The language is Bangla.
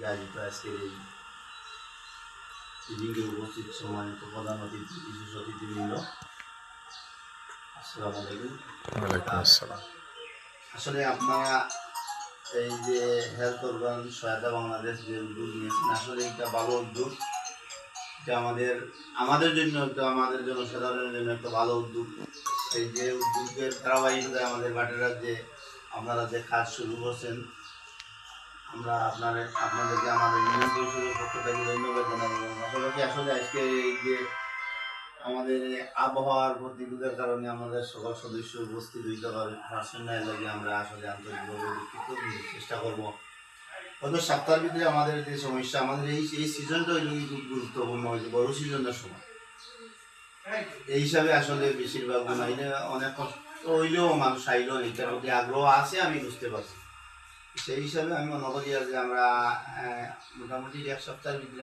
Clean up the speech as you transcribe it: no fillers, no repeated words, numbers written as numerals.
আয়োজিত আজকের এই মিটিংয়ে উপস্থিত সম্মানিত প্রধান অতিথি, বিশেষ অতিথিবৃন্দ, আসসালামু আলাইকুম। ওয়ালাইকুম আসসালাম। আসলে আপনারা এই যে হেলথ অর্গান সহায়তা বাংলাদেশ যে উদ্যোগ নিয়েছেন, আসলে এটা ভালো উদ্যোগ। এটা আমাদের জন্য একটা, আমাদের জনসাধারণের জন্য একটা ভালো উদ্যোগ। এই যে উদ্যোগের ধারাবাহিকতায় আমাদের ভাটিরাজ্যে আপনারা যে কাজ শুরু করছেন, আমরা আপনাদেরকে আমাদের ইউনিয়ন পরিষদের পক্ষ থেকে ধন্যবাদ জানাবো। পাশাপাশি আসলে আজকে এই যে আমাদের আবহাওয়ার প্রতিকূলের কারণে আমাদের সকল সদস্য উপস্থিত হইতে পারছেন না, এর লাগে আমরা আসলে আন্তরিকভাবে দুঃখিত। চেষ্টা করবো গত সপ্তাহের ভিতরে আমাদের যে সমস্যা, আমাদের এই সিজনটা হইল খুব গুরুত্বপূর্ণ, হয়েছে বড় সিজনের সময়। এই হিসাবে আসলে বেশিরভাগ মানে অনেক কষ্ট হইলেও মানুষ আইলেও এটার প্রতি আগ্রহ আছে, আমি বুঝতে পারছি। সেই হিসাবে আমি মনে করি যে আমরা মোটামুটি এক সপ্তাহের ভিতরে